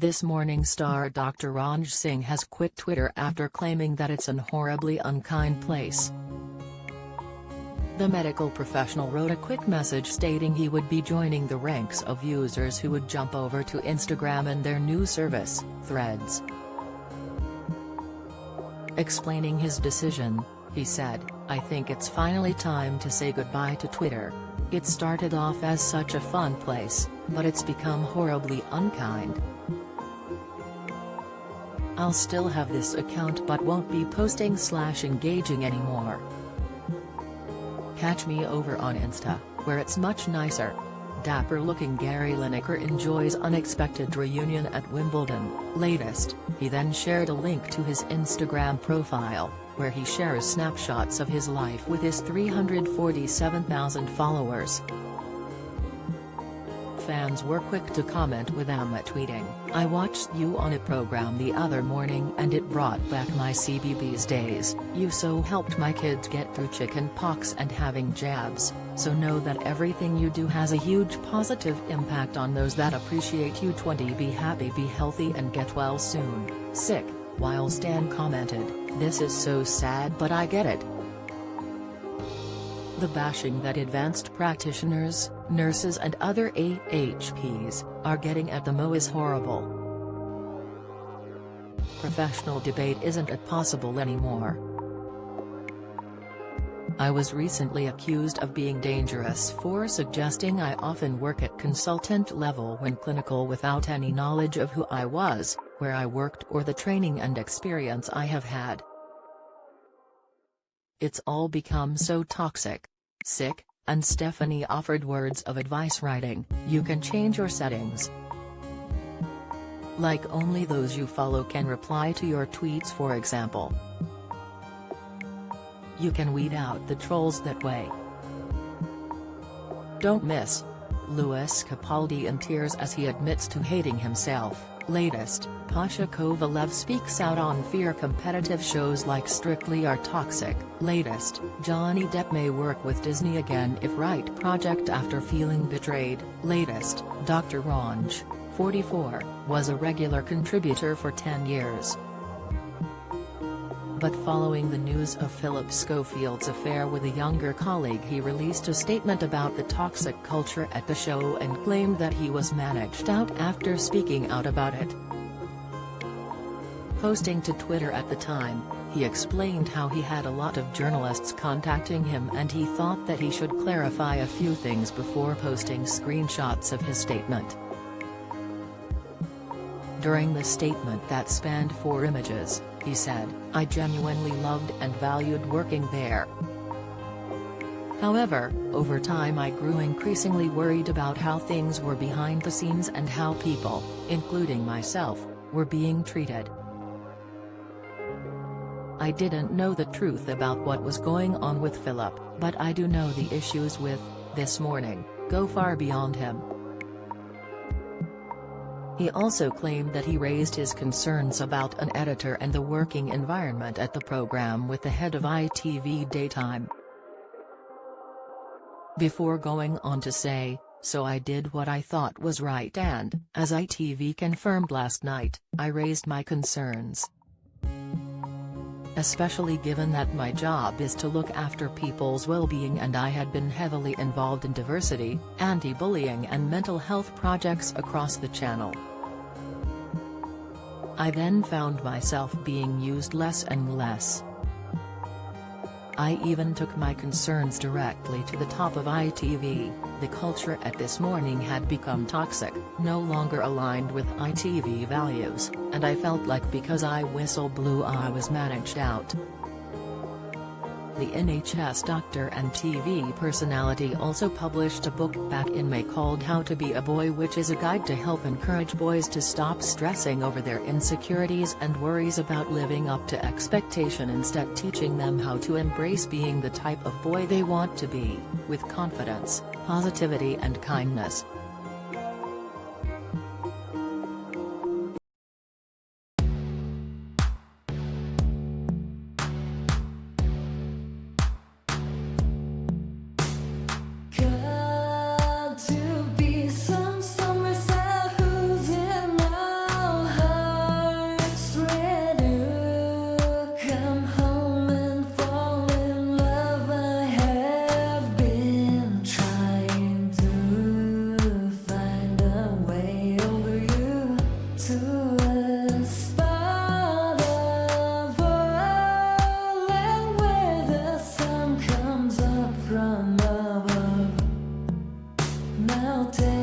This Morning star Dr. Ranj Singh has quit Twitter after claiming that it's an horribly unkind place. The medical professional wrote a quick message stating he would be joining the ranks of users who would jump over to Instagram and their new service, Threads. Explaining his decision, he said, "I think it's finally time to say goodbye to Twitter. It started off as such a fun place, but it's become horribly unkind. I'll still have this account but won't be posting/engaging anymore. Catch me over on Insta, where it's much nicer." Dapper-looking Gary Lineker enjoys unexpected reunion at Wimbledon. Latest, he then shared a link to his Instagram profile, where he shares snapshots of his life with his 347,000 followers. Fans were quick to comment, with Emma tweeting, "I watched you on a program the other morning and it brought back my CBBS days. You so helped my kids get through chicken pox and having jabs, so know that everything you do has a huge positive impact on those that appreciate you. 20 Be happy, be healthy and get well soon. Sick," while Stan commented, "This is so sad but I get it. The bashing that advanced practitioners, nurses and other AHPs are getting at the Mo is horrible. Professional debate isn't possible anymore. I was recently accused of being dangerous for suggesting I often work at consultant level when clinical, without any knowledge of who I was, where I worked or the training and experience I have had. It's all become so toxic. Sick," and Stephanie offered words of advice, writing, "You can change your settings. Like only those you follow can reply to your tweets, for example. You can weed out the trolls that way. Don't miss." Louis Capaldi in tears as he admits to hating himself. Latest, Pasha Kovalev speaks out on fear competitive shows like Strictly are toxic. Latest, Johnny Depp may work with Disney again if right project after feeling betrayed. Latest, Dr. Ranj, 44, was a regular contributor for 10 years. But following the news of Philip Schofield's affair with a younger colleague, he released a statement about the toxic culture at the show and claimed that he was managed out after speaking out about it. Posting to Twitter at the time, he explained how he had a lot of journalists contacting him and he thought that he should clarify a few things before posting screenshots of his statement. During the statement that spanned 4 images, he said, "I genuinely loved and valued working there. However, over time I grew increasingly worried about how things were behind the scenes and how people, including myself, were being treated. I didn't know the truth about what was going on with Philip, but I do know the issues with This Morning go far beyond him." He also claimed that he raised his concerns about an editor and the working environment at the program with the head of ITV Daytime. Before going on to say, "So I did what I thought was right and, as ITV confirmed last night, I raised my concerns. Especially given that my job is to look after people's well-being and I had been heavily involved in diversity, anti-bullying and mental health projects across the channel. I then found myself being used less and less. I even took my concerns directly to the top of ITV. The culture at This Morning had become toxic, no longer aligned with ITV values, and I felt like because I whistle blew I was managed out." The NHS doctor and TV personality also published a book back in May called How to Be a Boy, which is a guide to help encourage boys to stop stressing over their insecurities and worries about living up to expectation, instead teaching them how to embrace being the type of boy they want to be, with confidence, positivity and kindness. Got to be some summer who's in now. I'll take